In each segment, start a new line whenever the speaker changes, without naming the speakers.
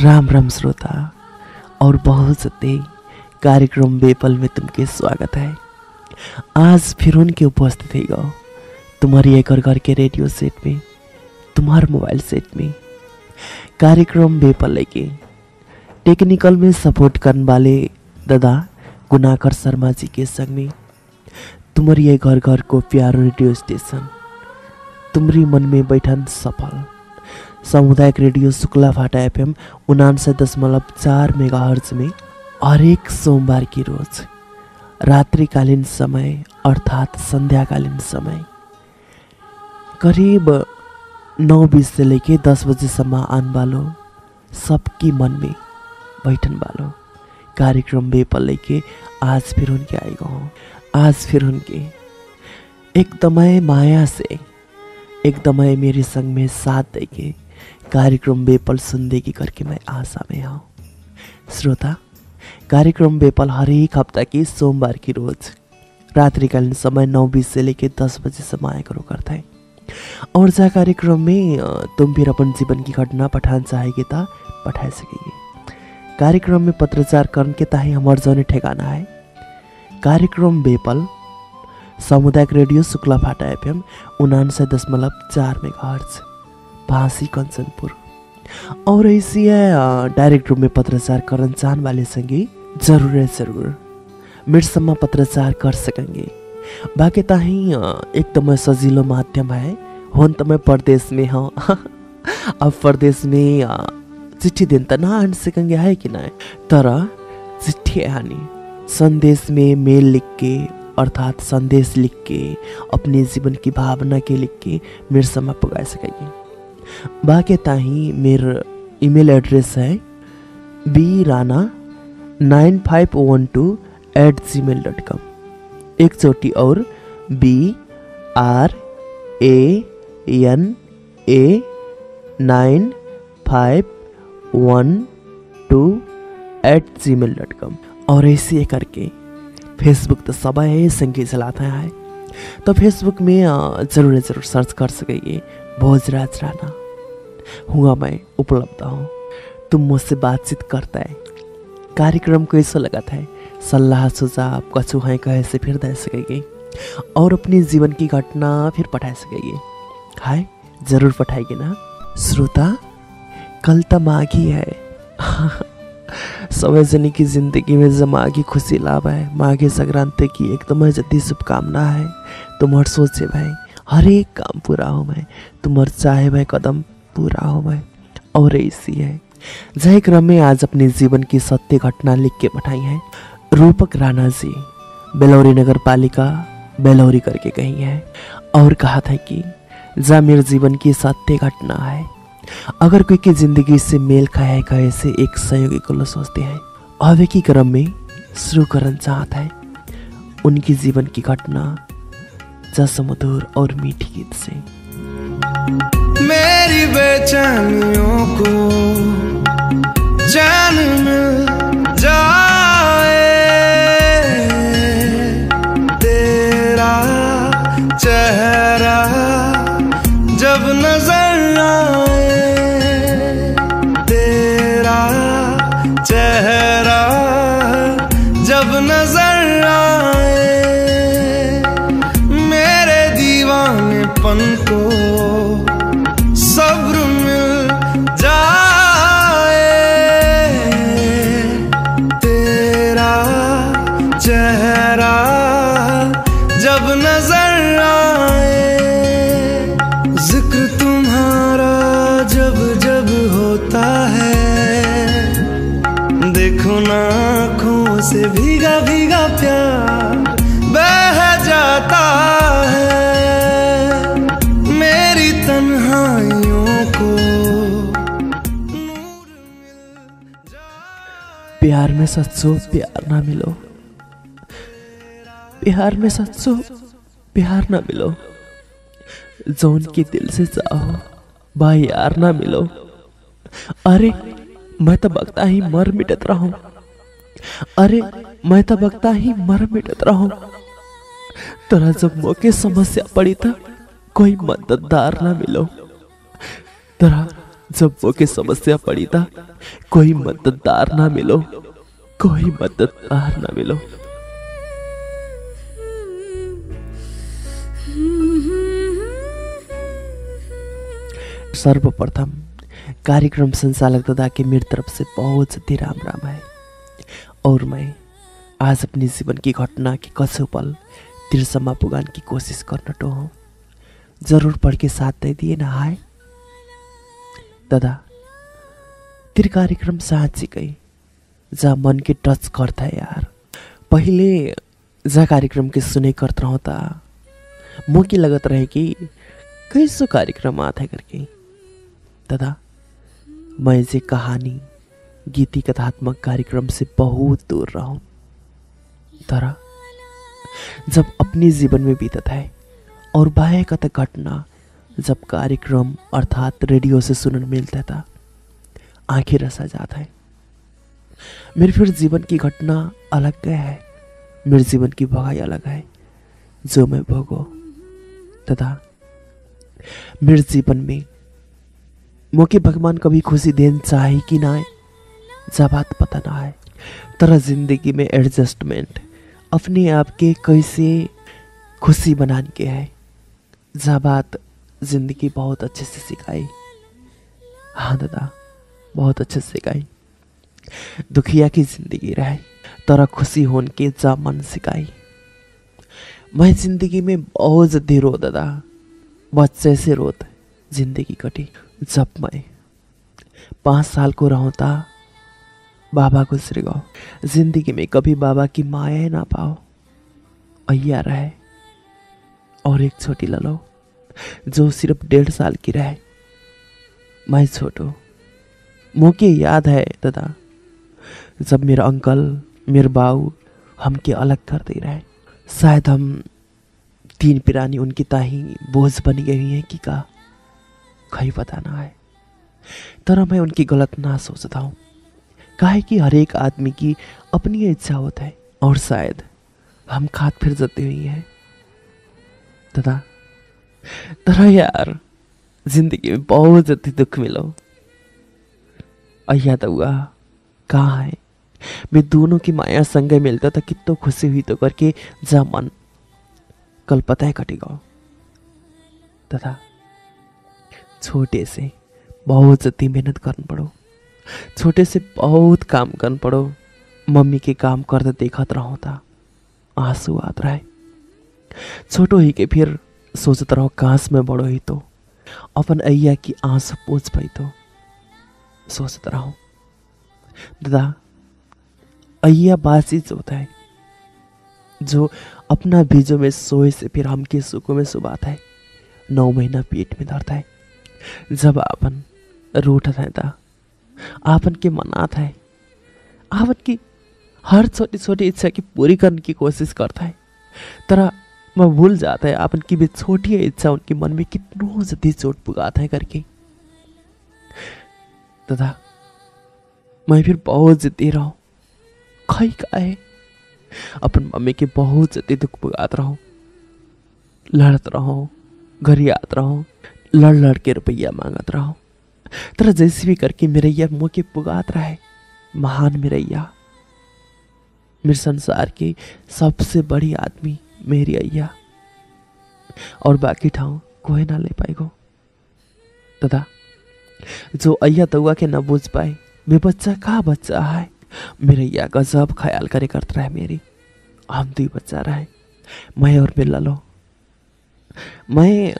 राम राम श्रोता और बहुत सत्य कार्यक्रम बेपल में तुमके स्वागत है। आज फिर उनके उपस्थित है गो तुम्हारी एक और घर के रेडियो सेट में, तुम्हारे मोबाइल सेट में कार्यक्रम बेपल लेके टेक्निकल में सपोर्ट करने वाले दादा गुनाकर शर्मा जी के संग में तुम्हारी एक घर घर को प्यार रेडियो स्टेशन तुम्हारी मन में बैठन सफल सामुदायिक रेडियो शुक्ला फाटा FM 99.4 मेगाहर्ट्ज में हर एक सोमवार की रोज रात्रिकालीन समय अर्थात संध्याकालीन समय करीब 9:20 से लेके 10 बजेसम्म आने वालो सबकी मन में बैठन वालो कार्यक्रम बेपल लेके आज फिर उनके आएगा हूँ। आज फिर उनके एकदमै माया से एकदमै मेरे संग में साथ देके कार्यक्रम बेपल सुनदेगी करके मैं आशा में हूँ। श्रोता, कार्यक्रम बेपल हर एक हफ्ता की सोमवार की रोज रात्रिकालीन समय 9:20 से लेकर 10 बजेसम्म आया करो करता है। और जा कार्यक्रम में तुम फिर अपन जीवन की घटना पठान चाहेगी ता पठा सकेगी। कार्यक्रम में पत्रचार करने के ताही हमारे जौने ठेकाना है कार्यक्रम बेपल सामुदायिक रेडियो शुक्ला फाटा FM 99.4 मेगाहर्ट्ज भासी कंचनपुर। और ऐसी है डायरेक्ट रूप में पत्रचार करना चाहने वाले संगी जरूर मेरे सम्मा पत्रचार कर सकेंगे। बाकी ताही एकदम सजिलो माध्यम है होन तो मैं परदेश में हूँ अब परदेश में चिट्ठी दिन तो ना आन सकेंगे है कि ना, तर चिट्ठी हानि संदेश में मेल लिख के अर्थात संदेश लिख के अपने जीवन की भावना के लिख के मेरे सम्मा पुगा सकेगी। बाकी ताही मेरा ईमेल एड्रेस है brana9512@gmail.com। एक चोटी और brana9512@gmail.com। और ऐसे करके फेसबुक तो सब है संगीत चलाता है तो फेसबुक में जरूर सर्च कर सकेंगे भोजराज राणा हुआ मैं उपलब्ध हूँ। तुम मुझसे बातचीत करता है कार्यक्रम को ऐसा लगाता है सलाह सुझाव कछु है कहे से फिर दे सकेंगे और अपने जीवन की घटना फिर पठा सकेंगे। हाय जरूर पठाएगी ना श्रोता। कल तो माघी है समय जने की जिंदगी में जब माघी खुशी लाभ है। माघी संक्रांति की एकदम जल्दी शुभकामना है। तुम्हार सोचे भाई हर एक काम पूरा हो मैं, तुम्हार चाहे भाई कदम पूरा हो मैं। और ऐसी है जय क्रम में आज अपने जीवन की सत्य घटना लिख के पठाई है रूपक राणा जी बेलौरी नगर पालिका बेलौरी करके कही है और कहा था कि जा मेरे जीवन की सत्य घटना है। अगर कोई की जिंदगी से मेल खाए कहे से एक सहयोगी को सोचते हैं अवे की क्रम में शुरू करना चाहता है उनकी जीवन की घटना जसमधुर और मीठी गीत से।
मेरी बेचैनियों को चैन मिल जाए, तेरा चेहरा जब नजर आए, तेरा चेहरा जब नजर आए, मेरे दीवानेपन को सब्र मिल जाए, तेरा चेहरा जब नजर आए, जिक्र तुम्हारा जब जब होता है, देखो ना आँखों से भीगा भीगा प्यार बह जाता है, मेरी तन्हाइयों को नूर मिल जाए।
प्यार में सच्चो प्यार ना मिलो, प्यार में सच्चो प्यार ना मिलो, जौन के दिल से चाहो भाई यार ना मिलो। अरे मैं तो बगता ही मर मिटत रहूं, अरे मैं तो बगता ही मर मिटत रहूं। तोरा जब मौके समस्या पड़ी था कोई मददगार ना मिलो, तोरा जब वो की समस्या पड़ी था, कोई मददगार ना मिलो, कोई मददगार ना मिलो। सर्वप्रथम कार्यक्रम संचालक दादा के मेरी तरफ से बहुत सी राम राम है। और मैं आज अपनी जीवन की घटना के कसो पल तिरसम्म पुगान की कोशिश करना तो हूँ। जरूर पढ़ के साथ दे दिए ना है दादा। तिर कार्यक्रम साँच्चीकै जहाँ मन के टच करता है यार। पहले जहाँ कार्यक्रम के सुने करता रहो था, मुझे लगत रहे कि कैसो कार्यक्रम आता है करके। दादा मैं जे कहानी गीति कथात्मक कार्यक्रम से बहुत दूर रहा हूं। तर जब अपने जीवन में बीतता है और बाह्य कथा घटना जब कार्यक्रम अर्थात रेडियो से सुनने मिलता था, आंखें रसा जाता है। मेरे फिर जीवन की घटना अलग है, मेरे जीवन की भगाई अलग है जो मैं भोगो। तथा मेरे जीवन में मोके भगवान कभी खुशी देन चाहे कि ना है, जा बात पता ना है। तरह जिंदगी में एडजस्टमेंट अपने आप के कैसे खुशी बनाने के है, जा बात जिंदगी बहुत अच्छे से सिखाई। हाँ दादा, बहुत अच्छे से सिखाई। दुखिया की जिंदगी रहे तरह खुशी होने के जा मन सिखाई। मैं जिंदगी में बहुत जल्दी रो दादा, बच्चे से रोत जिंदगी कटी। जब मैं 5 साल को रहा था, बाबा गुजर गए। जिंदगी में कभी बाबा की माया ना पाओ, अय्या रहे और एक छोटी ललो जो सिर्फ 1.5 साल की रहे। मैं छोटो, मुझे याद है दादा जब मेरा अंकल मेरे बाऊ हमके अलग कर दे रहे। शायद हम 3 पिरानी उनकी ताही बोझ बन गई हैं कि का कहीं पता ना है। तरह मैं उनकी गलत ना सोचता हूँ, काहे कि हर एक आदमी की अपनी इच्छा होता है और शायद हम खात फिर जाते हुई हैं दादा। तरह यार जिंदगी में बहुत ज्यादा दुख मिलो, अय्या तो हुआ कहाँ है। मैं दोनों की माया संग मिलता था, कितो खुशी हुई तो करके जा मन कल पता है कटेगा। तथा छोटे से बहुत जल्दी मेहनत करना पड़ो, छोटे से बहुत काम करना पड़ो। मम्मी के काम करते देखत रहो था, आंसू आता रहे। छोटो ही के फिर सोचता रहो काश में बड़ो ही तो अपन अय्या की आंसू पोछ पाई तो सोचता रहो। दादा अय्या बासी होता है जो अपना बीजों में सोए से फिर हमके सुखों में सुबाता है। 9 महीना पेट में धरता है। जब आपन रूठत है ता आपन के मनाता है, आपन की हर छोटी छोटी इच्छा की पूरी करने की कोशिश करता है। तरह मैं भूल जाता है आपन की भी छोटी इच्छा उनके मन में कितनों जल्दी चोट पुगाता है करके। तथा मैं फिर बहुत जिद्दी रहा हूँ, कहीं का है अपन मम्मी के बहुत जल्दी दुख पुगात रहो, लड़त रहो, घर याद रहो, लड़ लड़ के रुपया मांगत रहो। तरह जैसे भी करके मेरैया मुँह के पुगात रहे। महान मेरैया, मेरे संसार की सबसे बड़ी आदमी मेरी अय्या, और बाकी ठाव कोई ना ले पाएगो। दादा जो अय्या तउआ के न बुझ पाए, वे बच्चा का बच्चा है। मेरैया गजब ख्याल करे करता रहे मेरी। हम 2 बच्चा रहे, मैं और मेरा लो। मैं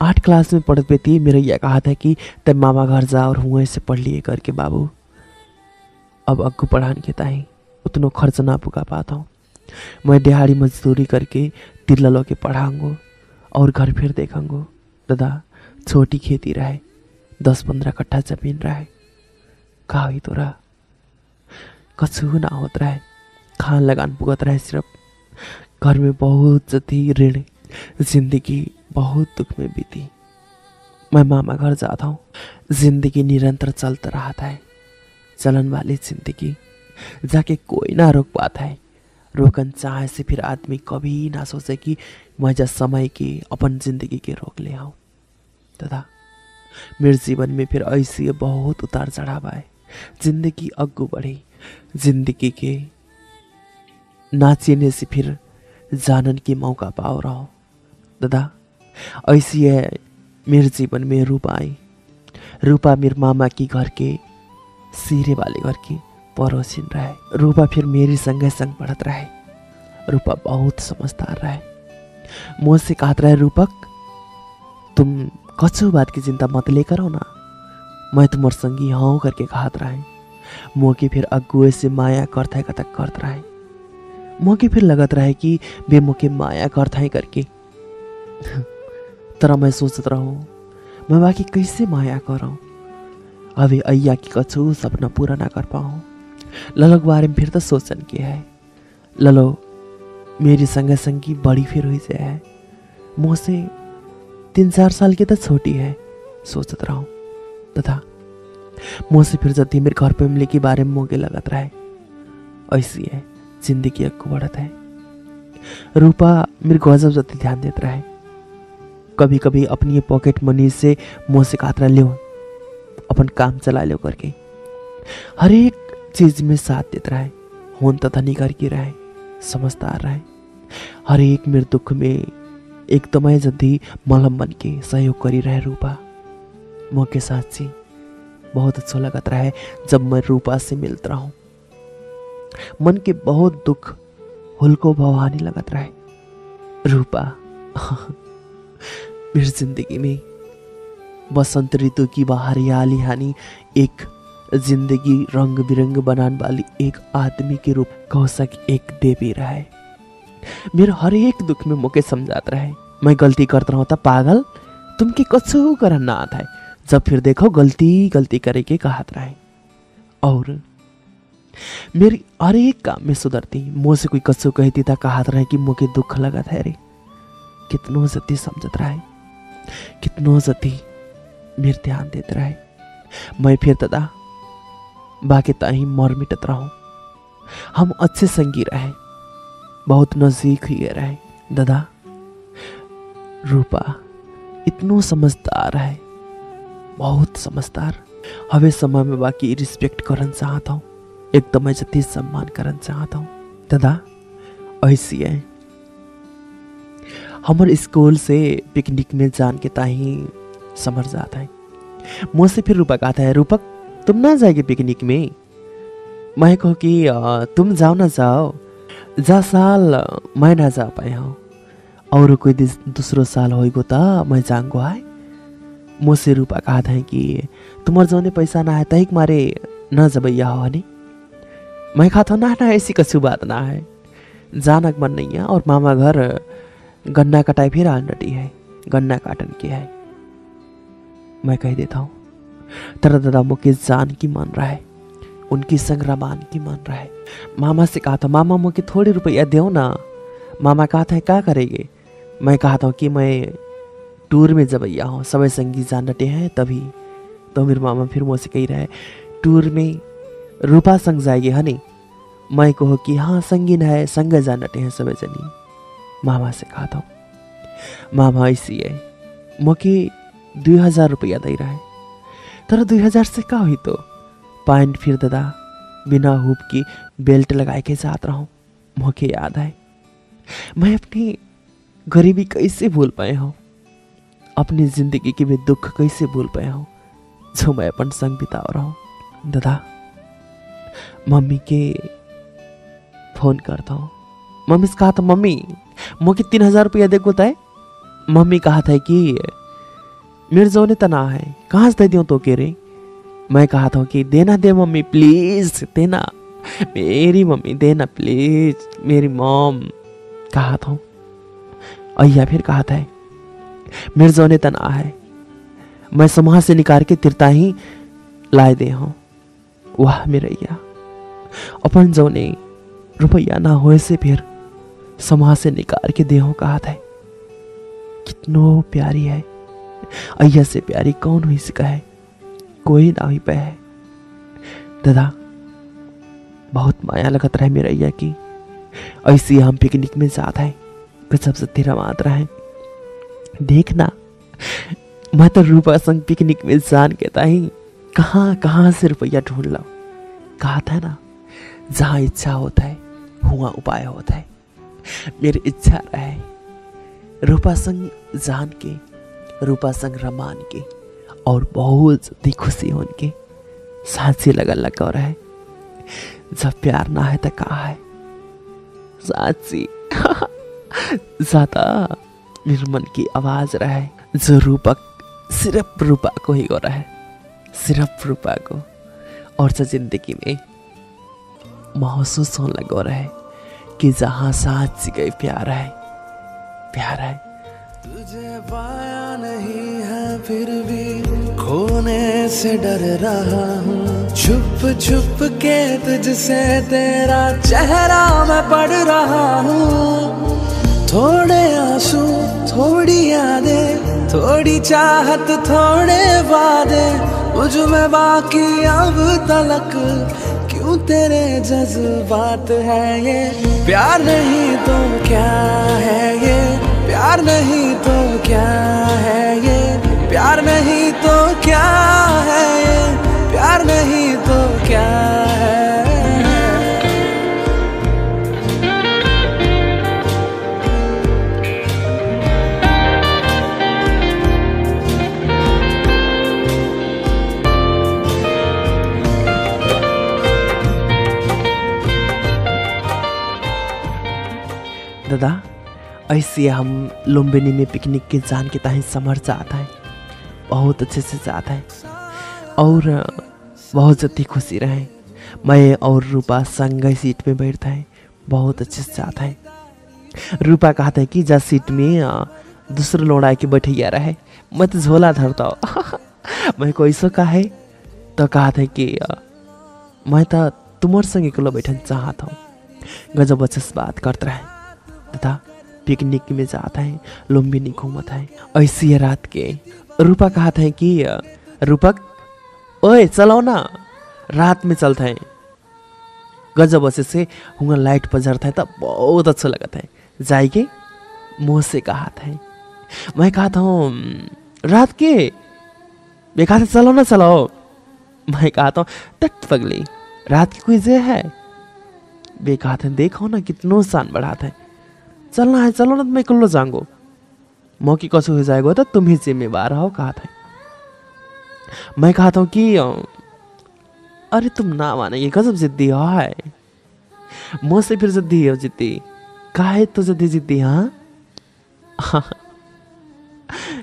8 क्लास में पढ़ते थी। मेरैया कहा था कि तब मामा घर जा और हुए से पढ़ लिए करके बाबू। अब अग्गू पढ़ाने के ताही उतना खर्च ना पुगा पाता हूँ। मैं दिहाड़ी मजदूरी करके तिरलो के पढ़ाऊंगो और घर फिर देखूंगो। दादा छोटी खेती रहे, 10-15 कट्ठा जमीन रहे, का हुई तो रहा कछु ना होत रहे, खान लगान पुगत रहे सिर्फ। घर में बहुत जती ऋण, जिंदगी बहुत दुख में बीती। मैं मामा घर जाता हूँ, जिंदगी निरंतर चलता रहता है। चलन वाली जिंदगी जाके कोई ना रोक पाता है। रोकन चाहे से फिर आदमी कभी ना सोचे कि मैं जा समय की अपन जिंदगी के रोक ले आऊं। दादा मेरे जीवन में फिर ऐसी बहुत उतार चढ़ाव आए। जिंदगी अग्गू बढ़ी, जिंदगी के नाचिने से फिर जानन की मौका पाओ रहो। दादा ऐसी है मेरे जीवन में रूपा आई। रूपा मेरे मामा की घर के सिरे वाले घर की पड़ोसिन रहे। रूपा फिर मेरी संगे संग पढ़त रहे। रूपा बहुत समझदार रहे। मुझसे कहत रहे, रूपक तुम कछु बात की चिंता मत लेकर हो ना, मैं तुम्हार संगी हाँ करके कहत रहे। मोके फिर अगुए से माया करते कतक करत रहे। मोके फिर लगत रहे कि बे मोके माया करते करके। तर मैं सोचत रहूं मैं बाकी कैसे माया करूं। अबे अय्या की कछु सपना पूरा ना कर पाऊं। ललोक बारे में फिर तो सोचन के है। ललो मेरी संगे संगी बड़ी फिर हुई से है, मुझसे 3-4 साल की तो छोटी है। सोचत रहूं तथा मुझसे फिर जति मेरे घर फैमिली के बारे में मोगे लगत रहे। ऐसी है जिंदगी अग्गू बढ़त है। रूपा मेरे गजब जति ध्यान देत रहे। कभी कभी अपनी पॉकेट मनी से मुझसे कहत रहे, लियो अपन काम चला लो करके। हर एक चीज में साथ देता रहे। होन तथा नहीं करके रहे, समझदार रहे। हर एक मेरे दुख में एक तो मैं जल्दी मलम बन के सहयोग करी रहे। रूपा मौके साथ सी बहुत अच्छा लगत रहा है जब मैं रूपा से मिलता हूँ। मन के बहुत दुख हुलको भवानी लगत रहे। रूपा मेरी जिंदगी में बसंत ऋतु की हरियाली हानी एक जिंदगी रंग बिरंग बनाने वाली एक आदमी के रूप कह सक एक देवी रहे। मेरे हर एक दुख में मुके समझाता रहे। मैं गलती करता रहा था, पागल तुम की कछु करना ना आता है। जब फिर देखो गलती करे के कहत रहे। और मेरी हर एक काम में सुधरती। मुझसे कोई कछु कहती था कहत रहे कि मुके दुख लगत है रे। कितनो जति समझत रहे, कितनो जति मेरे ध्यान देते रहे। मैं फिर तदा बाकी ताही मर मिटत रहूं। हम अच्छे संगी रहे, बहुत नजदीक ही रहे। दादा रूपा इतनो समझदार है, बहुत समझदार। हवे समय में बाकी रिस्पेक्ट करना चाहता हूँ, एकदम मैं जति सम्मान करना चाहता हूँ। दादा ऐसी है हमारे स्कूल से पिकनिक में जान के ताही समझ जाता है। मुझसे फिर रूपक आता है, रूपक तुम ना जाएगी पिकनिक में। मैं कहो कि तुम जाओ ना जाओ, जा साल मैं ना जा पाए हूँ और कोई दूसरो साल होएगो ता मैं जाऊंगो आए। मुझसे रूपा कहता है कि तुम्हारे जोने पैसा ना है तहिक मारे न जबैया हो हनी। मैं कहता हूँ ना ऐसी कछु बात ना है, जाना मन नहीं है। और मामा घर गन्ना कटाई फिर आंटी है, गन्ना काटन की है। मैं कह देता हूँ तेरा दादा मुके जान की मान रहा है, उनकी संग्रामान की मान रहा है। मामा से कहा था, मामा मुके थोड़ी रुपया दो ना। मामा कहा था क्या करेंगे। मैं कहता हूँ कि मैं टूर में जबैया हूँ, सभी संगी जान डटे हैं तभी। तो मेरे मामा फिर मुझसे कही रहे, टूर में रूपा संग जाएगी हनी। मैं कहो कि हाँ संगीन है, संग जान डटे हैं सभी जनी। मामा से कहा था, मामा ऐसी है मुके 2000 रुपया दे रहा है। तर 2000 से का हुई तो पैंट फिर दादा बिना हुप की बेल्ट लगाए के जात रहा हूँ। मुझे याद है मैं अपनी गरीबी कैसे भूल पाए हूँ, अपनी जिंदगी के भी दुख कैसे भूल पाया हूँ जो मैं अपन संग बिता रहा हूँ। दादा मम्मी के फोन करता हूँ। मम्मी से कहा था, मम्मी मुझे 3000 रुपया देखो तय। मम्मी कहा था कि मेरे जोने तना है, कहाँ से दे दियो तो के रे। मैं कहा था कि देना दे मम्मी प्लीज देना, मेरी मम्मी देना प्लीज, मेरी मॉम। कहा था अय्या फिर कहा था मेरे जोने तना है, मैं समाज से निकाल के तिरता ही लाए दे हूँ। वाह मेरे अय्या, अपन जोने रुपया ना होए से फिर समाज से निकाल के दे हूँ। कहा था कितनो प्यारी है, अय्या से प्यारी कौन हुई सिका है, कोई ना हुई पे है। दादा बहुत माया लगत रहे मेरे अय्या की। ऐसी हम पिकनिक में जाता है, गजब से तेरा मात रहे। देखना मैं तो रूपा संग पिकनिक में जान के ताही कहाँ कहाँ से रुपया ढूंढ लो। कहा था ना, जहाँ इच्छा होता है वहाँ उपाय होता है। मेरी इच्छा रहे रूपा संग जान के, रूपा संग रमान के और बहुत जल्दी खुशी होन के साँची लगन लगा रहे। जब प्यार ना है तो कहा है साँची ज्यादा मेरे मन की आवाज रहे जो रूपक सिर्फ रूपा को ही हो रहा है, सिर्फ रूपा को। और जो जिंदगी में महसूस होने लगा रहा है कि जहां साँची गई प्यार है, प्यार है।
तुझे पाया नहीं है फिर भी खोने से डर रहा हूँ, छुप छुप के तुझसे तेरा चेहरा मैं पढ़ रहा हूँ। थोड़े आंसू, थोड़ी यादें, थोड़ी चाहत, थोड़े वादे मुझ में बाकी अब तलक। क्यों तेरे जज्बात है ये, प्यार नहीं तो क्या है ये, प्यार नहीं तो क्या है ये, प्यार नहीं तो क्या है ये, प्यार नहीं तो क्या है।
दादा ऐसे हम लुम्बिनी में पिकनिक के जान के ताही समर जाता है, बहुत अच्छे से जाता है और बहुत जल्दी खुशी रहे। मैं और रूपा संग सीट में बैठता है, बहुत अच्छे से जाता है। रूपा कहता है कि जा सीट में दूसरे लौड़ा के बैठिया रहे, मैं तो झोला धरता हूँ। मैं को ऐसा कहा है तो कहता है कि मैं तो तुम्हारे संग अकेला बैठन चाहता हूँ। गजब अच्छे से बात करते रहे तथा पिकनिक में जाता है, लुम्बिनी घूमता है। ऐसी रात के रूपा कहता है कि रूपक ओए चलाओ ना, रात में चलता है। गजब अच्छे से हुआ लाइट पर जरता है तब बहुत अच्छा लगता है। जाएगी मुँह से कहा था। मैं कहता हूँ रात के, मैं कहता चलो ना चलाओ। मैं कहता हूँ तट पगली रात की कोई जे है। वे कहते हैं देखो ना कितनो शान बढ़ाता है, चलना है चलो ना, मैं कल्लो जाऊंगो। मौकी कसो हो जाएगा तो तुम ही जिम्मेवार हो। कहा था मैं कहता हूँ कि अरे तुम ना मानेंगे, गजब जिद्दी है। मुझसे फिर जिद्दी हो, जिद्दी काहे तो जिद्दी हाँ।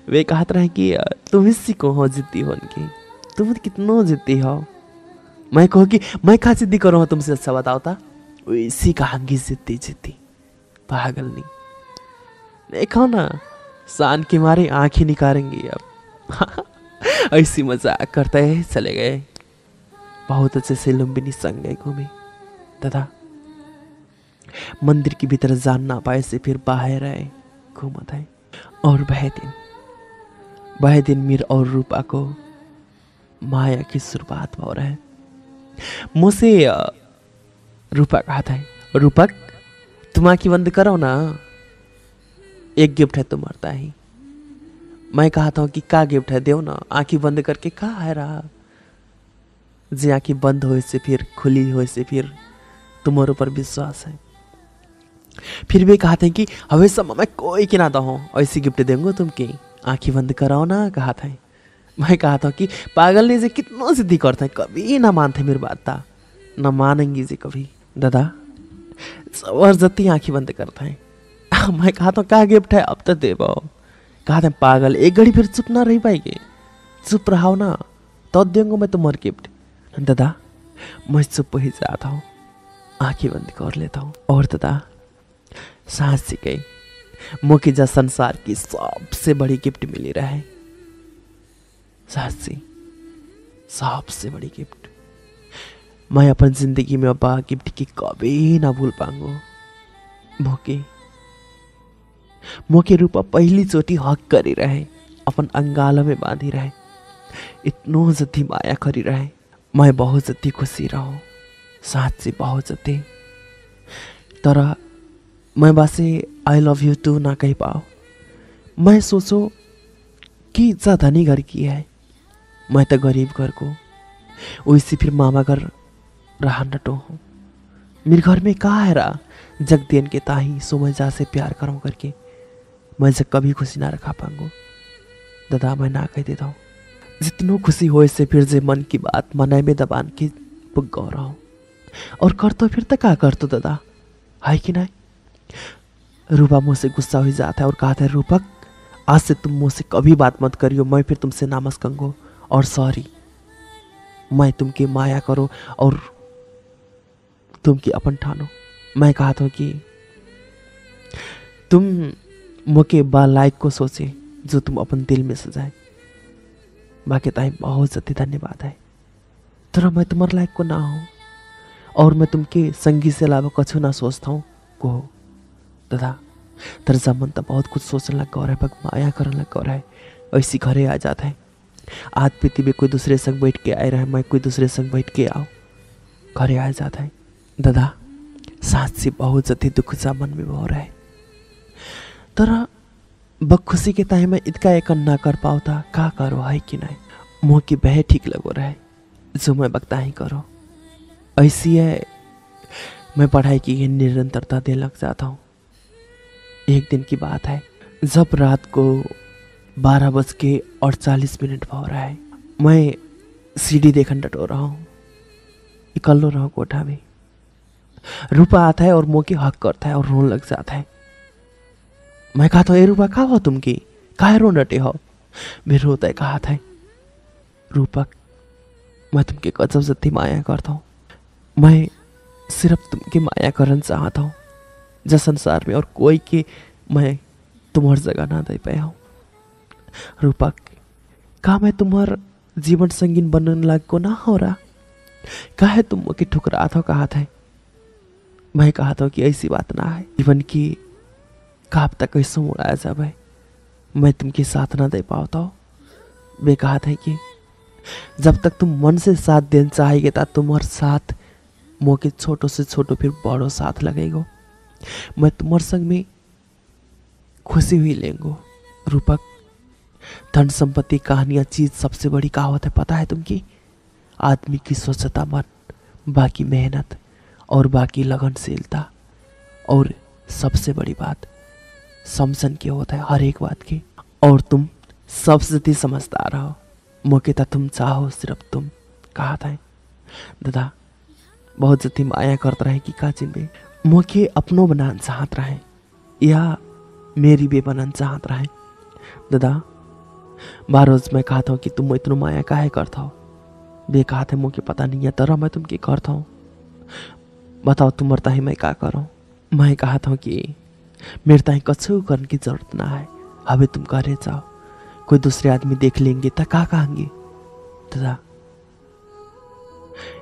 वे कहते रहे कि तुम इसी को हो जिद्दी हो की, तुम कितनो जिद्दी हो। मैं कहो कि मैं कहा जिद्दी करो तुमसे, अच्छा बताओ था। इसी कहांगी जिद्दी जिद्दी पागल नहीं। देखो ना शान के मारे आंखें निकालेंगी अब। ऐसी मजाक करते हैं चले गए। बहुत अच्छे से लुम्बिनी संग गए घूमे तथा मंदिर के भीतर जान ना पाए से फिर बाहर आए घूमत है। और वह दिन मीर और रूपा को माया की शुरुआत हो रहा है। मुझसे रूपा कहा था रूपक तुम आँखी बंद करो ना, एक गिफ्ट है तुम्हारा ही। मैं कहता हूँ कि का गिफ्ट है देव ना, आँखी बंद करके का है रहा। जे आँखी बंद हो से फिर खुली हो से फिर तुम्हारे ऊपर विश्वास है। फिर भी कहते हैं कि हमेशा मैं कोई की ना हो ऐसी गिफ्ट देंगे तुम की, आँखी बंद कराओ ना। कहा था मैं कहता हूँ कि पागल ने जे कितना जिद्दी करते हैं, कभी ना मानते मेरी बात था, ना मानेंगी जी कभी। दादा जबरदस्ती आँखी बंद करता है। मैं कहता हूँ क्या गिफ्ट है अब तो दे पाओ। कहते हैं पागल एक घड़ी फिर चुप ना रह पाएगी, चुप रहो ना तो देंगे मैं तुम्हारी गिफ्ट। दादा मैं चुप ही जाता हूँ, आँखें बंद कर लेता हूँ। और दादा सांस सी गई मुझे जा संसार की सबसे बड़ी गिफ्ट मिली रहे, सासी सबसे बड़ी गिफ्ट। मैं अपन जिंदगी में अब गिफ्ट की कभी ना भूल पाऊंगा। मोके रूपा पहली चोटी हक करी रहे, अपन अंगाल में बांधी रहे, इतनो जति माया करी रहे। मैं बहुत जति खुशी रहूं, साथ से बहुत जति। तर मैं बासे आई लव यू टू ना कह पाओ। मैं सोचो कि इज्जत धनी घर की है, मैं तो गरीब घर को। वैसे फिर मामा घर रहा नटो हूँ। मेरे घर में कहा है रहा जग देन के ताही सुमजा से प्यार करूँ करके, मैं जब कभी खुशी ना रखा पाऊंगो। दादा मैं ना कह देता हूँ, जितनो खुशी हो इससे फिर जे मन की बात मनाए में दबान के पुग गौ रहा हूँ। और कर तो फिर तक क्या कर तो दादा, है कि नहीं। रूपा मुझसे गुस्सा हो जाता है और कहता है रूपक आज से तुम मुझसे कभी बात मत करियो, मैं फिर तुमसे नामस कंगो और सॉरी। मैं तुमके माया करो और तुमकी अपन ठानो। मैं कहा था कि तुम मुके बालायक को सोचे जो तुम अपन दिल में सजाए। बाकी ताई बहुत जति धन्यवाद है, तर मैं तुम्हारे लायक को ना हूँ और मैं तुमके संगी से अलावा कछु ना सोचता हूँ को दादा। तर जमन तो बहुत कुछ सोचने लग गौर है, पग माया करने लग गौर है। ऐसी घरे आ जाता है, आज पीती में कोई दूसरे संग बैठ के आए रहे, मैं कोई दूसरे संग बैठ के आओ घरे आ जाता है। दादा साथ से बहुत जति दुख सा मन में हो रहा है, तर बक खुशी के ताहे मैं इतका एक ना कर पाओ था का करो है कि नहीं। मुँह की बह ठीक लगो रहा है जो मैं बकता ही करो। ऐसी है मैं पढ़ाई की निरंतरता दे लग जाता हूँ। एक दिन की बात है जब रात को 12:48 हो रहा है, मैं सीढ़ी देखन डटो रहा हूँ, इकल्लो रहा हूँ कोठा में। रूपा आता है और मुँह की हक करता है और रोने लग जाता है। मैं कहा था ए रूपा कहा हो तुम की, काहे रो डटे हो। मेरे रोता है कहा था रूपक मैं तुमके गजब जत्ती माया करता हूँ, मैं सिर्फ तुमके माया करना चाहता हूँ जब संसार में और कोई के मैं तुम्हार जगह ना दे पाया हूँ। रूपक का मैं तुम्हार जीवन संगीन बनने लायक को ना हो रहा, काहे तुम मुझे ठुकरा था कहा था। मैं कहा था कि ऐसी बात ना है, जीवन की काप तक कैसे मुड़ाया जब है मैं तुमके साथ ना दे पाता हूँ। वे कहा था कि जब तक तुम मन से साथ देना चाहेगे ता तुम्हारे साथ मोके छोटो से छोटो फिर बड़ो साथ लगेगो। मैं तुम्हारे संग में खुशी हुई लेंगो। रूपक धन संपत्ति कहानियां चीज सबसे बड़ी कहावत है पता है तुमकी, आदमी की स्वच्छता मन, बाकी मेहनत और बाकी लगनशीलता, और सबसे बड़ी बात समझन के होता है हर एक बात की। और तुम सबसे समझदार हो, मौके था तुम चाहो सिर्फ तुम कहा था। दादा बहुत जति माया करता रहे कि काजिन में मौके अपनों बनाना चाहत रहे या मेरी भी बनाना चाहत रहे। दादा बारोज मैं कहा था कि तुम इतना माया काहे करता हो। वे कहा था मुझे पता नहीं है तरह मैं तुम क्या करता हूँ, बताओ तुम मरता ही मैं क्या करूँ। मैं कहा था कि मेरे ताही कछु करने की जरूरत ना है, अभी तुम करे जाओ, कोई दूसरे आदमी देख लेंगे तो क्या कहेंगे। दादा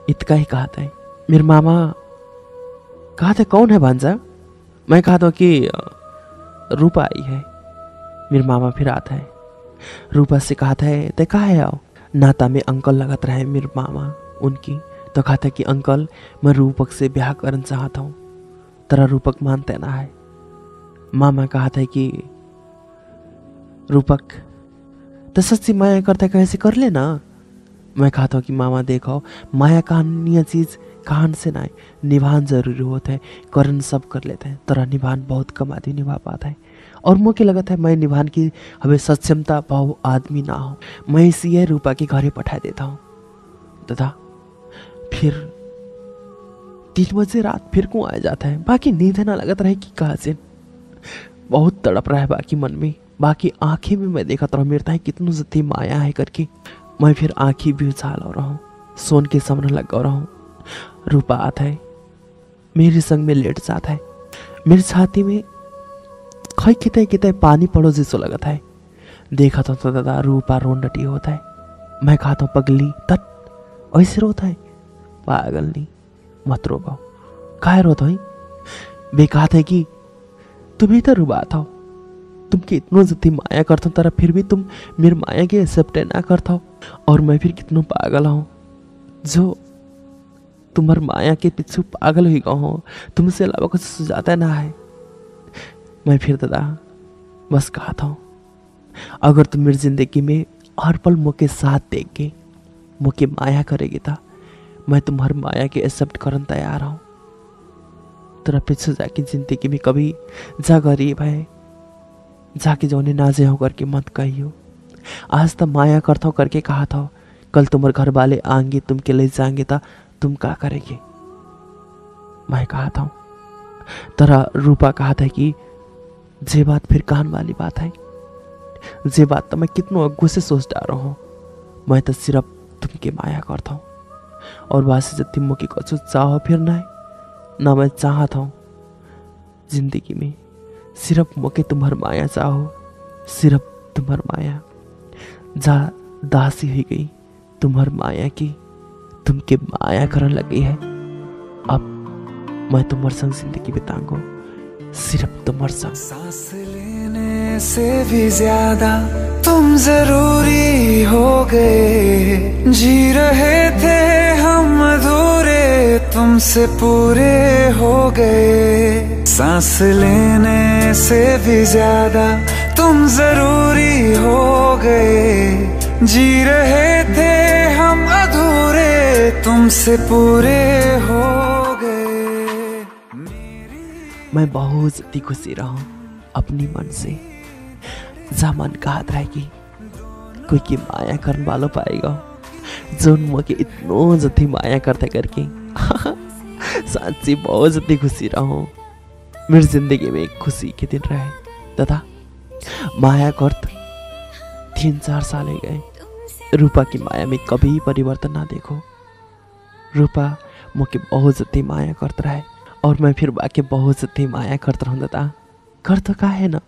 इतना ही कहा था। मेरे मामा कहा था कौन है भांजा। मैं कहा था कि रूपा आई है। मेरे मामा फिर आता है, रूपा से कहा था ते कहा है आओ। नाता में अंकल लगत रहे मेरे मामा उनकी, तो कहा था कि अंकल मैं रूपक से ब्याह करना चाहता हूँ, तेरा रूपक मानते ना है। मामा कहा था कि रूपक तो सच्ची माया करता कैसे कर लेना। मैं कहा था कि मामा देखो माया कहानी चीज कहान से ना निभान जरूरी होता है, करन सब कर लेते हैं, तरह निभान बहुत कम आदमी निभा पाता है। और मुझे लगा था मैं निभान की हमें सक्षमता पाओ आदमी ना हो, मैं इसी रूपा के घरे पठा देता हूँ। दादा फिर 3 बजे रात फिर को आ जाता है, बाकी नींद ना लगत रहे कि कहा से बहुत तड़प रहा है बाकी मन में, बाकी आंखें में मैं देखा तो मेरे ताई कितनी जति माया है करके मैं फिर आंखें भी उछाल हो रहा हूँ, सोन के सामने लग रहा हूँ। रूपा आता है मेरे संग में लेट जाता है, मेरी छाती में खै कितने कितने पानी पड़ो जैसो लगता है। देखा तो दादा रूपा रोन डटी होता है। मैं खाता हूँ पगली तट ऐसे रोता है, पागल नहीं मत रो पाओ काहे रोता है। वे कहा था कि तुम ही तो रुबाता हो, तुमके इतना जति माया करता हूँ, तरह फिर भी तुम मेरी माया के एक्सेप्ट ना करता हो, और मैं फिर कितना पागल हूँ जो तुम्हार माया के पीछे पागल ही गया हूँ, तुमसे अलावा कुछ सुझाता ना है। मैं फिर दादा बस कहा था अगर तुम मेरी जिंदगी में हर पल मुके साथ देख के मुके माया करेगी था, मैं तुम्हारी माया के एक्सेप्ट करन तैयार हूँ। तेरा पीछे जाके जिंदगी में कभी जा गरीब है जाके जौने नाजे हो करके मत कहियो। आज तो माया करता हूँ करके कहा था, कल तुम्हारे घर वाले आएंगे तुमके ले जाएंगे था तुम क्या करेंगे। मैं कहा था तेरा रूपा कहा था कि जे बात फिर कान वाली बात है, जे बात तो मैं कितनों अग्गू से सोच डाल रहा हूँ। मैं तो सिर्फ तुमके माया करता हूँ और वासे जब तुम मुके कछु चाहो फिर ना मैं चाहता हूँ जिंदगी में सिर्फ मुके तुम्हार माया चाहो, सिर्फ तुम्हार माया। जा दासी हुई गई तुम्हार माया की, तुमके माया करन लगी है। अब मैं तुम्हारे संग जिंदगी बिताऊंगा, सिर्फ तुम्हारे संग।
सांस लेने से भी ज्यादा तुम जरूरी हो गए, जी रहे थे हम अधूरे तुमसे पूरे हो गए। सांस लेने से भी ज्यादा तुम जरूरी हो गए, जी रहे थे हम अधूरे तुमसे पूरे हो गए।
मैं बहुत जल्दी खुशी रहा अपनी मन से। जा मन कहत रहे कि कोई की माया करने वालों पाएगा जो मुझे इतनो जल्दी माया करते करके सच्ची बहुत जल्दी खुशी रहा। मेरी जिंदगी में एक खुशी के दिन रहे तथा माया करत 3-4 साल हो गए। रूपा की माया में कभी परिवर्तन ना देखो। रूपा मुझे बहुत जल्दी माया करता रहे और मैं फिर बाकी बहुत जल्दी माया करता रहता था। कर तो का है ना,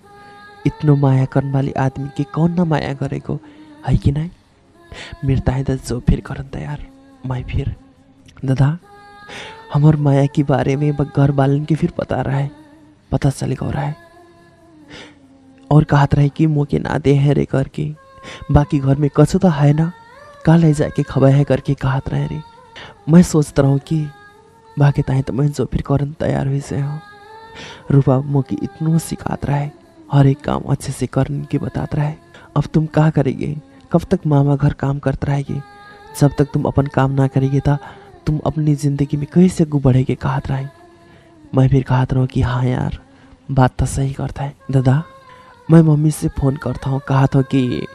इतनो माया करने वाली आदमी के कौन ना माया करेको है कि नहीं। मेरे ताहे जो फिर करन तैयार मैं फिर दादा हमार माया के बारे में घर वालन के फिर पता चलेगा रहा है और कहत रहे कि मुझे ना दे है रे करके, बाकी घर में कछु तो है ना का ले जाके खबा है करके कहत रहे रे। मैं सोचता रहा हूँ कि बाकी ताहे तो मैं जो फिर करन तैयार हुई से हूँ। रूपा मुझे इतना सिखात रहा है, हर एक काम अच्छे से करने की बताता रहा है। अब तुम क्या करेंगे, कब तक मामा घर काम करते रहेगी। जब तक तुम अपन काम ना करेगी था तुम अपनी जिंदगी में कैसे आगू बढ़ेगे कहत रहे। मैं फिर कहत रहा हूँ कि हाँ यार बात तो सही करता है। दादा मैं मम्मी से फ़ोन करता हूँ, कहा था कि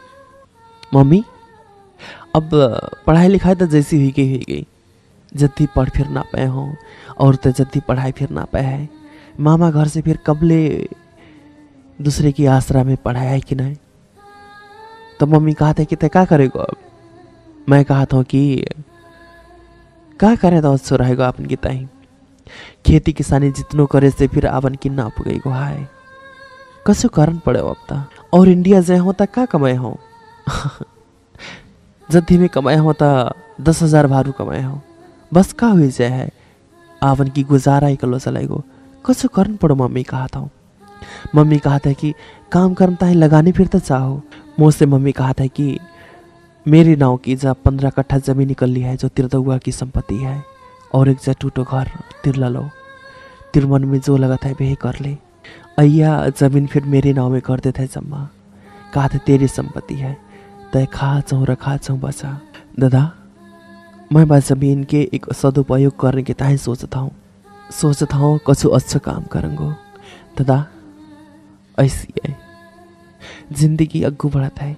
मम्मी अब पढ़ाई लिखाई तो जैसी हुई गई जल्दी पढ़ फिर ना पाए हों और तो जल्दी पढ़ाई फिर ना पाए है। मामा घर से फिर कबले दूसरे की आसरा में पढ़ाया है कि नहीं। तो मम्मी कहा था कि ते क्या करेगा। अब मैं कहा था कि क्या करे तो अच्छो रहेगा अपन की ताई, खेती किसानी जितनो करे से फिर अपन की ना पुगई गो है कसो कारण पड़े अब ता। और इंडिया जाए हो ता क्या कमाए हो जद्दी में कमाए हो ता 10,000 भारू कमाए हो बस का हुई जाए है आवन की गुजारा ही कलो चलेगो कसो करन पड़ो। मम्मी कहा था मम्मी कहा था कि काम करता है लगाने फिर तो चाहो। मुझसे मम्मी कहा था कि मेरे नाव की जब 15 कट्ठा जमीन निकल ली है जो तिरदुआ की संपत्ति है और एक जा टूटो घर तिरला लो, तिर मन में जो लगा था वही कर ले। अय्या जमीन फिर मेरे नाव में कर देते जम्मा, कहा था तेरी संपत्ति है तय खा चाहूँ रखा चाहूँ बचा। दादा मैं बात जमीन के एक सदुपयोग करने के ताही सोचता हूँ कछु अच्छा काम करूँगो। दादा ऐसी है जिंदगी अग्गू बढ़ता है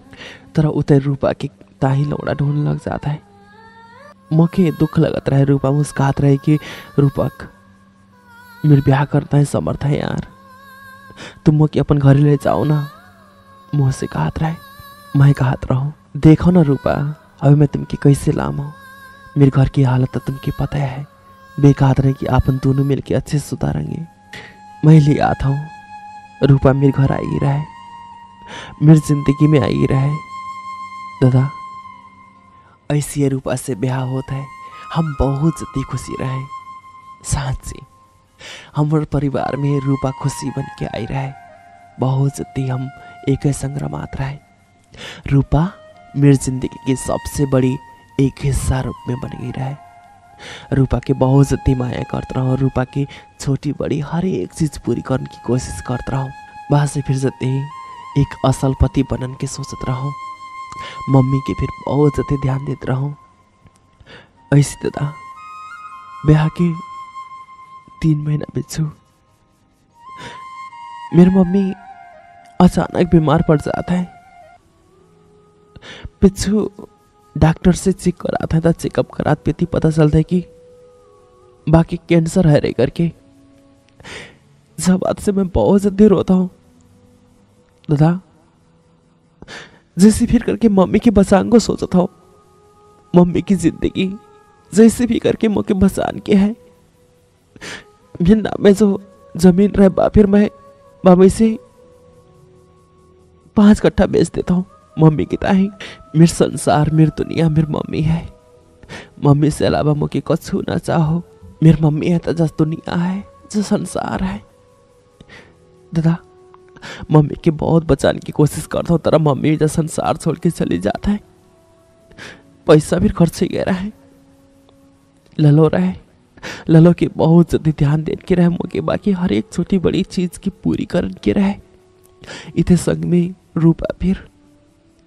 तरह उतर रूपा के ताही लौड़ा ढूंढने लग जाता है। मुझे दुख लगता रहे। रूपा मुस्कात रहे कि रूपक मेरे ब्याह करता है समर्थ है यार, तुम मुझे अपन घर ले जाओ ना। मुझसे कहत रहे। मैं कहत रहूँ देखो ना रूपा अभी मैं तुमके कैसे लाम हूँ, मेरे घर की हालत तो तुमके पता है। बेकात रहे कि अपन दोनों मिलके अच्छे से सुधारेंगे। मैं ले आता हूँ रूपा मेरे घर आई रहे, मेरी जिंदगी में आई रहे। दादा ऐसी रूपा से ब्याह होता है हम बहुत जल्दी खुशी रहे। साथ से हमारे परिवार में रूपा खुशी बन के आई रहे, बहुत जल्दी हम एक संग्रामात रहे। रूपा मेरी जिंदगी की सबसे बड़ी एक हिस्सा रूप में बन गई रहे। रूपा के बहुत जल्दी माया करता रहा, रूपा की छोटी बड़ी हर एक चीज पूरी करने की कोशिश करता रहा। वहाँ से फिर जल्दी एक असल पति बनन के सोचत रहूं, मम्मी के फिर बहुत ज्यादा ध्यान देते रहूं। ऐसे दादा ब्याह के 3 महीना बिछु मेरी मम्मी अचानक बीमार पड़ जाता है। पिछू डॉक्टर से चेक कराता था, चेकअप कराते पे पता चलता है कि बाकी कैंसर है रे करके। जब बात से मैं बहुत ज्यादा रोता हूँ दादा, जैसे फिर करके मम्मी के बचान को सोचता हूँ। मम्मी की जिंदगी जैसे भी करके मुझे बचान के है। मेरे नाम में जो जमीन रहे बा, फिर मैं मम्मी से 5 कट्ठा बेच देता हूँ। मम्मी की ताही मेरे संसार, मेरी दुनिया मेरी मम्मी है। मम्मी से अलावा मुझे कुछ ना चाहो। मेरी मम्मी है तो जस दुनिया है, जो संसार है। दादा मम्मी के बहुत बचाने की कोशिश करता हूँ, तेरा मम्मी जब संसार छोड़ के चली जाता है। पैसा भी खर्च ही गया है। ललो के बहुत ज्यादा ध्यान दे के रहे मुझे, बाकी हर एक छोटी बड़ी चीज की पूरी कर के रहे। इतने संग में रूपा फिर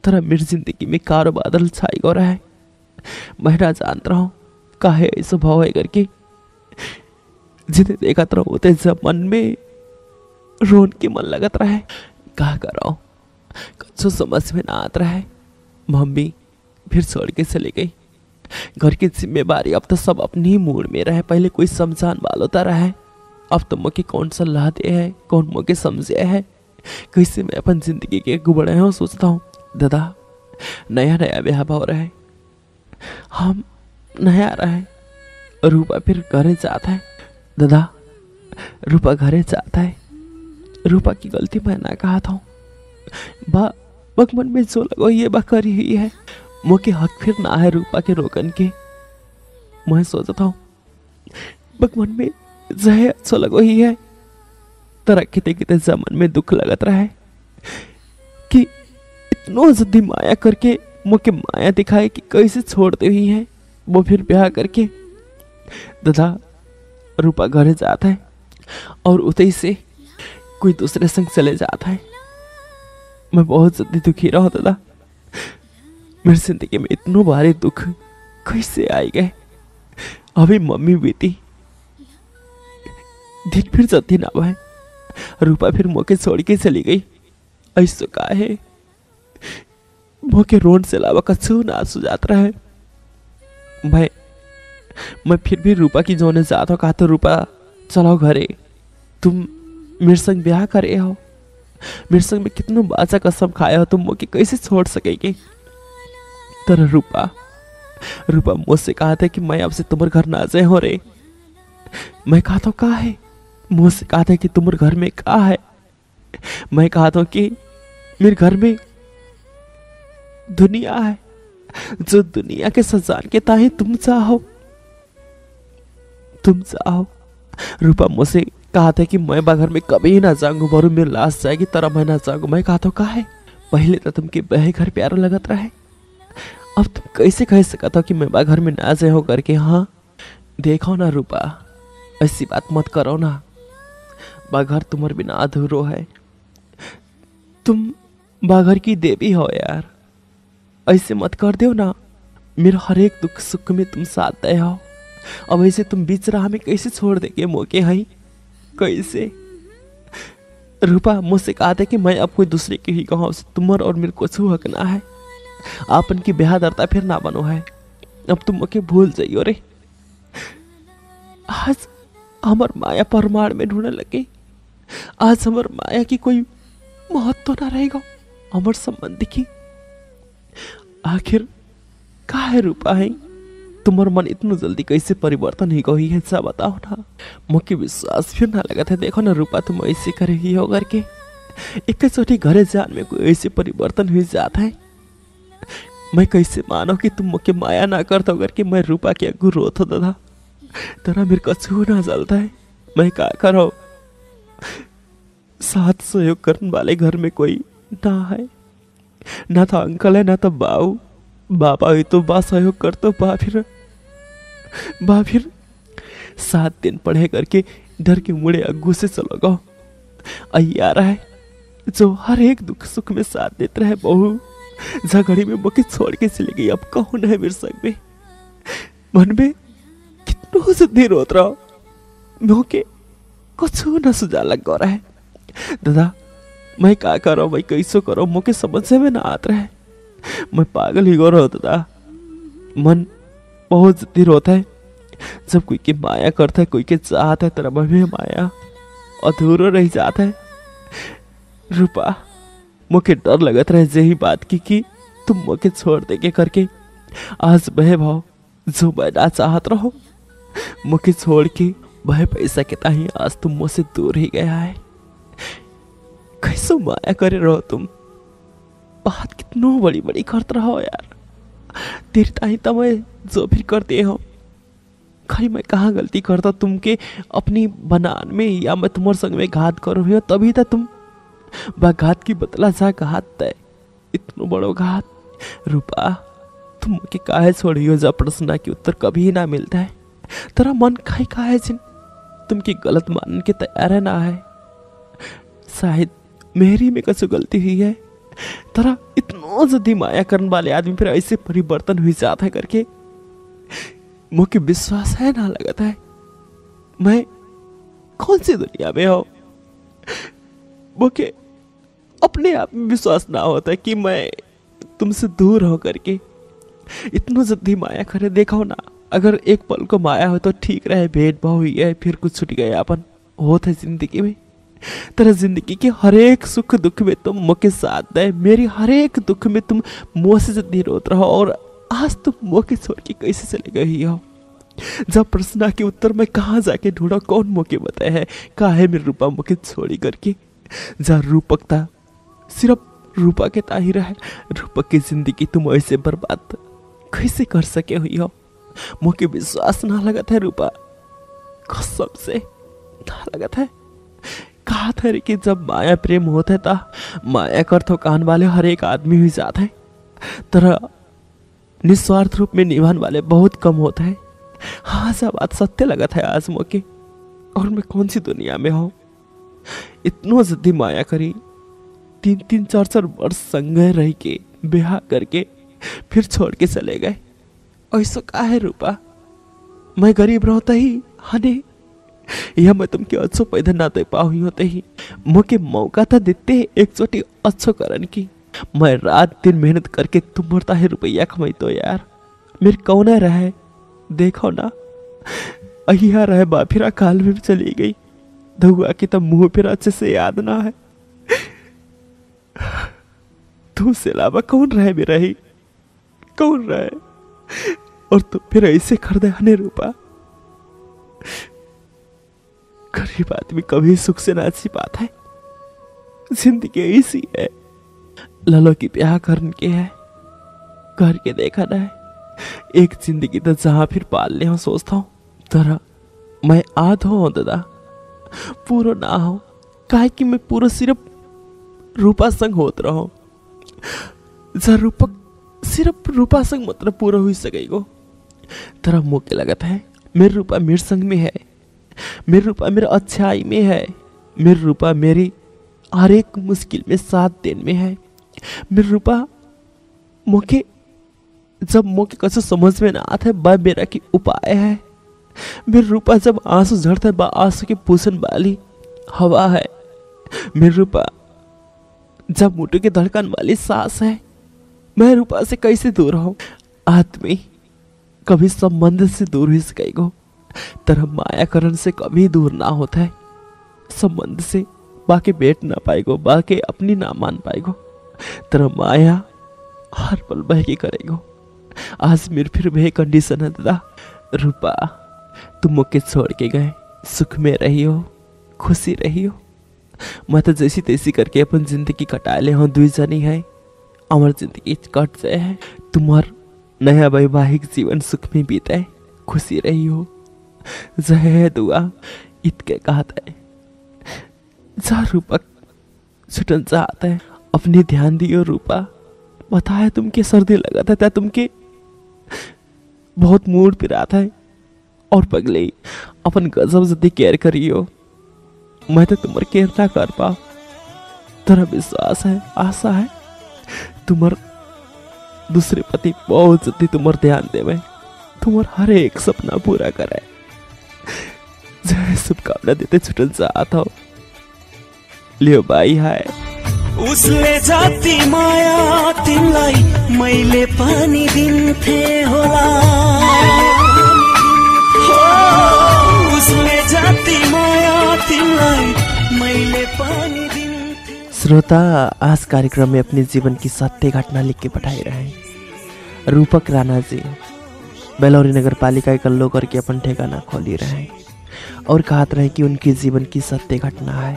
तरह मेरी जिंदगी में कारो बादल छाई गो रहा है। मैं ना जानता रहा हूँ काहे ऐसा भाव है करके। जिन्हें देखा तो होते जब मन में रोन के मन लगत रहा है। कहा कर रहा हूँ कुछ समझ में ना आता रहा है। मम्मी फिर छोड़ के चली गई। घर की जिम्मेवारी अब तो सब अपनी ही मूड में रहे। पहले कोई समझान वालोता रहा है, अब तो मुझे कौन सलाह दे है, कौन मुझे समझे है, कैसे मैं अपन जिंदगी के गुबड़े हो सोचता हूँ। दादा नया नया ब्याह हो रहा है, हम नया रहा है। रूपा फिर घरे जाता है। दादा रूपा घरे जाता है। रूपा की गलती मैं ना कहा था। बक मन में जो लगो ये बा करी हुई है। मुझे हक फिर ना है रूपा के रोकन के। मैं सोचता हूँ बक मन में जहे अच्छा लगो ही है। तरह किते किते जमन में दुख लगत रहा है कि इतनो जल्दी माया करके मुझे माया दिखाए कि कैसे छोड़ते हुई है वो फिर ब्याह करके। दादा रूपा घरे जाता है और उतई से कोई दूसरे संग चले जाता है। मैं बहुत जल्दी दुखी रहा दादा। मेरी जिंदगी में इतनो भारी दुख कैसे आए गए। अभी मम्मी बीती दिन फिर जल्दी ना भाई। रूपा फिर मौके छोड़ के चली गई। ऐसा का है मौके रोन से अलावा कछु ना सुझात रहा है। भाई मैं फिर भी रूपा की जोने जाता हूँ। कहा तो रूपा चलो घरे, तुम मेरे संग ब्याह करे हो। मेरे संग में कितनों बाचा कसम खाया हो, तुम मौके कैसे छोड़ सकेगी। तर रूपा मुझसे कहा था कि मैं आपसे तुम्हारे घर ना जाए हो रे। मैं कहा था कहा है। मुझसे कहा था कि तुम्हारे घर में कहा है। मैं कहा था कि मेरे घर में दुनिया है, जो दुनिया के सजान के ताहे तुम चाहो। रूपा मुझसे कहा था कि मैं घर में कभी ना जाऊंगा, बरू मेरी लाश जाएगी तरह मैं ना जाऊंगा। मैं कहा था कहा है। पहले तो तुमके बहे घर प्यारा लगत रहा है, अब तुम कैसे कह सका था कि मैं घर में ना जाए हो करके। हाँ देखो ना रूपा, ऐसी बात मत करो ना। बाघर तुम्हारे बिना अधूरो है। तुम बाघर की देवी हो यार, ऐसे मत कर दो ना। मेरा हर एक दुख सुख में तुम साथ दे हो। अब ऐसे तुम बीच राह में कैसे छोड़ देंगे मौके हैं कैसे। रूपा मुझसे कहा था कि मैं अब कोई दूसरे की ही कहूँ, तुम्हार और मेरे कुछ हक ना है। आपन की ब्याह दरता फिर ना बनो है। अब तुम मुझे भूल जाइयो रे। आज हमार माया परमाण में ढूंढने लगे। आज हमार माया की कोई महत्व ना रहेगा हमार संबंध की। आखिर का है रूपा है, तुम्हार मन इतना जल्दी कैसे परिवर्तन ही गई है सब बताओ ना। मुझे विश्वास फिर ना लगा था। देखो ना रूपा, तुम ऐसे करेगी हो करके एक छोटी घरे जान में कोई ऐसे परिवर्तन हुई जाता है। मैं कैसे मानो कि तुम मुझे माया ना करता करके। मैं रूपा के अगू रोता दादा, तेरा मेरे को छू ना चलता है। मैं क्या करो, साथ सहयोग करने वाले घर में कोई ना है। ना तो अंकल है ना तो बाऊ। बाबा ही तो बा सहयोग कर तो बा फिर 7 दिन पढ़े करके डर के मुड़े अग्गू से चलो गो। आ रहा है जो हर एक दुख सुख में साथ देते रहे बहू, झगड़ी में मुके छोड़ के चली गई। अब कौन है मेरे संग में? मन में कितनों से देर होत रहो, मोके कुछ न सुझा लग रहा है। दादा मैं क्या करो, मैं कैसो करो, मोके समझ में ना आता है। मैं पागल ही गो रहा दादा। मन बहुत देर होता है जब कोई के माया करता है, कोई के चाहता है, तेरा में माया अधूरा रह जाता है। रूपा मुझे डर लगत रहे यही बात की कि तुम मुझे छोड़ देके करके आज वह भाव जो मैं ना चाहत रहो मुझे छोड़ के वह पैसा के ताही आज तुम मुझसे दूर ही गया है। कैसो माया करे रहो तुम, बात कितनो बड़ी बड़ी करते रहो यार। तेरी ताही तो मैं जो भी करते हो, खरी मैं कहाँ गलती करता तुमके अपनी बनान में, या मैं तुम्हारे संग में घात करो हो तभी तो तुम घात की बदला जा घात तय इतनो बड़ो घात। रूपा तुम मुझे काहे छोड़ी हो? जब प्रश्न के उत्तर कभी ना मिलता है। तेरा मन खाई काहे जिन तुमकी गलत मानने के तैयार ना है। शायद मेरी में कुछ गलती हुई है। तेरा इतना जल्दी माया करने वाले आदमी फिर ऐसे परिवर्तन हुई जाता है करके मुझे विश्वास है ना लगता है। मैं कौन सी दुनिया में हो? मुझे अपने आप में विश्वास ना होता है कि मैं तुमसे दूर हो करके इतना जल्दी माया करे। देखो ना, अगर एक पल को माया हो तो ठीक रहे, भेदभाव हुई है फिर कुछ छूट गए अपन होता है जिंदगी में। तेरा जिंदगी के हर एक सुख दुख में तुम मुझे साथ दे, मेरी हर एक दुख में तुम मुझसे जितनी रोत रहो, और आज तुम मुझे छोड़ के कैसे चले गई हो? जब प्रश्न के उत्तर मैं कहाँ जाके ढूंढा, कौन मुझे बताया है कहा है मेरी रूपा मुझे छोड़ी करके? जा रूपक था, सिर्फ रूपा के ताही रहे। रूपक की जिंदगी तुम ऐसे बर्बाद कैसे कर सके हुई हो? मुझे विश्वास ना लगता है रूपा, कसम से ना लगता है। कहा था रे कि जब माया प्रेम होता है ता माया कर तो कान वाले हर एक आदमी हुई जाता है, तरह निस्वार्थ रूप में निभाने वाले बहुत कम होता है। हाँ सब बात सत्य लगा था आज मुझे। और मैं कौन सी दुनिया में हूँ? इतनो जल्दी माया करी, 3-3 4-4 वर्ष संग रह के ब्याह करके फिर छोड़ के चले गए। ऐसा का है रूपा? मैं गरीब रहता ही हने या मैं तुमके अच्छो पैदा ना दे पाई होते ही मुझे मौका था देते एक चोटी अच्छो करन की। मैं रात दिन मेहनत करके तुम मरता है रुपया कमाई तो यार मेरे कौन रहे। देखो ना अहिया रहे बाफिरा काल में चली गई, धुआ की तब मुंह फिर अच्छे से याद ना है। तुमसे अलावा कौन रहे मेरा ही, कौन रहे? और तुम फिर ऐसे कर दे हने रूपा। गरीब आदमी कभी सुख से ना छिपाता है, जिंदगी ऐसी है। ललो की ब्याह करने के है, घर के देखा ना है। एक जिंदगी तो जहां फिर पालने हो सोचता हूँ, तरह मैं आधा हूँ दादा, पूरा ना हो। काहे कि मैं पूरा सिर्फ रूपा संग होत रहो। जर रूपक सिर्फ रूपा संग मतलब पूरा हुई सकेगो। तरह मुझे लगता है मेरी रूपा मेरे संग में है, मेरी रूपा मेरे अच्छाई में है, मेरी रूपा मेरी हर एक मुश्किल में साथ देने में है। मेरी रूपा मुझे जब मुझे कैसे समझ में ना आता है बा मेरा की उपाय है। मेरी रूपा जब आंसू झड़ता है बा आंसू के पूछन वाली हवा है। मेरी रूपा जब मुट्ठी की धड़कन वाली सांस है। मैं रूपा से कैसे दूर हूं? आदमी कभी संबंध से दूर ही सकेगो, तरह मायाकरण से कभी दूर ना होता है। संबंध से बाकी बैठ ना पाएगो, बाकी अपनी ना मान पाएगो, तरह माया हर पल बह के करेगो। आज मेरी फिर वह कंडीशन है दादा। रूपा तुम मुझे छोड़ के गए, सुख में रही हो, खुशी रही हो। मैं तो जैसी तैसी करके अपन जिंदगी कटा ले हूँ, दुई जनी है हमार जिंदगी कट जाए है। तुम्हार नया वैवाहिक जीवन सुख में बीते, खुशी रही हो। जय दुआ इतके कहता है। जा रूपक छुटन चाहता है, अपनी ध्यान दियो रूपा। बताया तुमके सर्दी लगा था त्या तुमके बहुत मूड पिराता है, और पगले अपन गजब जल्दी केयर करियो। मैं तो तुम्हारे केयर ना कर पा, तरह विश्वास है, आशा है तुम्हार दूसरे पति बहुत जल्दी तुम्हार ध्यान देवे, तुम्हार हर एक सपना पूरा करे। जय शुभकामना देते छुटन चाहता हूँ। लियो भाइ हाय।
उसले जाति माया तिमलाई मैले पनि दिन्थे होला, उसले जाति माया तिमलाई मैले पनि दिन्थे।
श्रोता आज कार्यक्रम में अपने जीवन की सत्य घटना लिख के पठाए रहे हैं। रूपक राणा जी बेलौरी नगर पालिका इकल्लो करके अपन ठिकाना खोली रहे हैं और कहते रहे कि उनके जीवन की सत्य घटना है।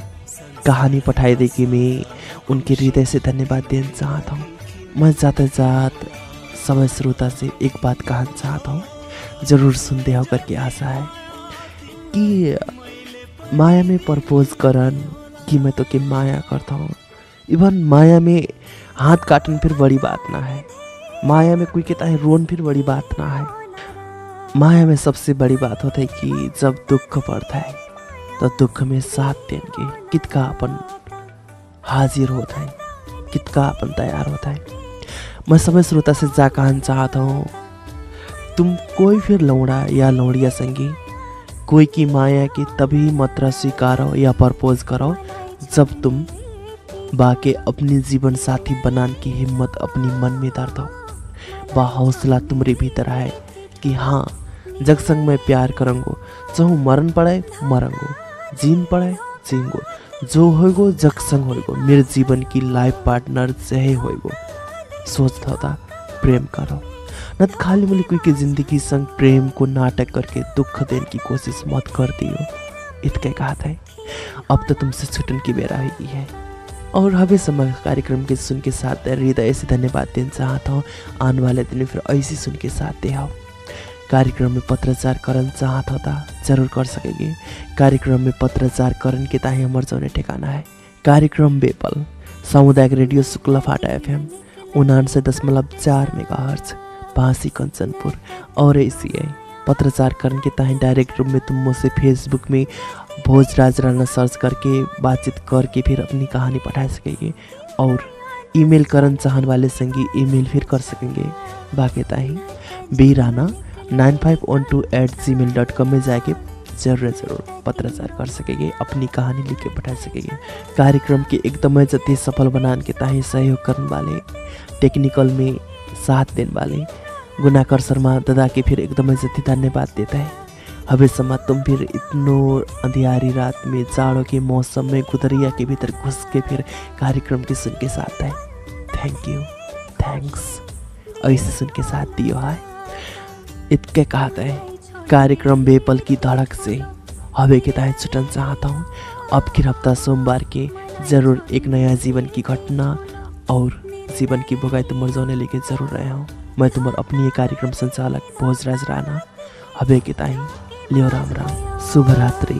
कहानी पठाई देगी मैं उनके हृदय से धन्यवाद देना चाहता हूँ। मैं जाते जात समय श्रोता से एक बात कहना चाहता हूँ, जरूर सुनते हो करके आशा है कि माया में प्रपोज करन कि मैं तो के माया करता हूँ। इवन माया में हाथ काटन फिर बड़ी बात ना है, माया में कोई कहता है रोन फिर बड़ी बात ना है। माया में सबसे बड़ी बात होता है कि जब दुख पड़ता है तो दुख में साथ देंगे कितना अपन हाजिर होता है, कितना अपन तैयार होता है। मैं सभी श्रोता से जा कहना चाहता हूँ, तुम कोई फिर लौड़ा या लौड़िया संगी कोई की माया की तभी मात्रा स्वीकारो या प्रपोज करो जब तुम बाके अपनी जीवन साथी बनाने की हिम्मत अपनी मन में धर दो। वह हौसला तुम्हारे भीतर है कि हाँ जग संग मैं प्यार करूँगो, चाहे मरण पड़े मरूंगो, जीन पड़े जींगो, जो होगो जग संग होगो, मेरे जीवन की लाइफ पार्टनर चाहे होगो। सोच था प्रेम करो, न तो खाली मिली कोई की जिंदगी संग प्रेम को नाटक करके दुख देने की कोशिश मत कर दियो। इतने कहा था अब तो तुमसे छुटन की बेरा हुई है। और हमें समय कार्यक्रम के सुन के साथ हृदय से धन्यवाद देना चाहता हूँ। आने वाले दिन फिर ऐसी सुन के साथ दे आओ। कार्यक्रम में पत्रचार करन चाहत होता जरूर कर सकेंगे। कार्यक्रम में पत्रचार करन के ताही हमर जौने ठिकाना है कार्यक्रम बेपल सामुदायिक radio Shuklaphanta FM 99.4 megahertz Pasi Kanchanpur और ऐसी पत्रचार करन के ताही डायरेक्ट रूप में तुम मुझसे फेसबुक में भोजराज राणा सर्च करके बातचीत करके फिर अपनी कहानी पठा सकेंगे। और ईमेल करन चाहने वाले संगी ईमेल फिर कर सकेंगे। बाकी ताही बीराना 9512@gmail.com में जाके जरूर पत्रचार कर सकेंगे, अपनी कहानी लिख के पठा सकेंगे। कार्यक्रम के एकदम जति सफल बनाने के ताही सहयोग करने वाले टेक्निकल में साथ देने वाले गुनाकर शर्मा दादा के फिर एकदम जति धन्यवाद देता है। हवे समा तुम फिर इतनो अंधियारी रात में जाड़ों के मौसम में गुदरिया के भीतर घुस के फिर कार्यक्रम के सुन के साथ है। थैंक यू, थैंक्स ऐसे सुन के साथ दियो है। इतने कहता है कार्यक्रम बेपल की धड़क से हवे के तहत छुटन चाहता हूँ। अब की हफ्ता सोमवार के जरूर एक नया जीवन की घटना और जीवन की बुगाई तुम मर्जोने लेके जरूर रहे हूँ। मैं तुम्हार अपनी ये कार्यक्रम संचालक भोजराज राणा हवे के ताई लियो राम राम, शुभ रात्रि।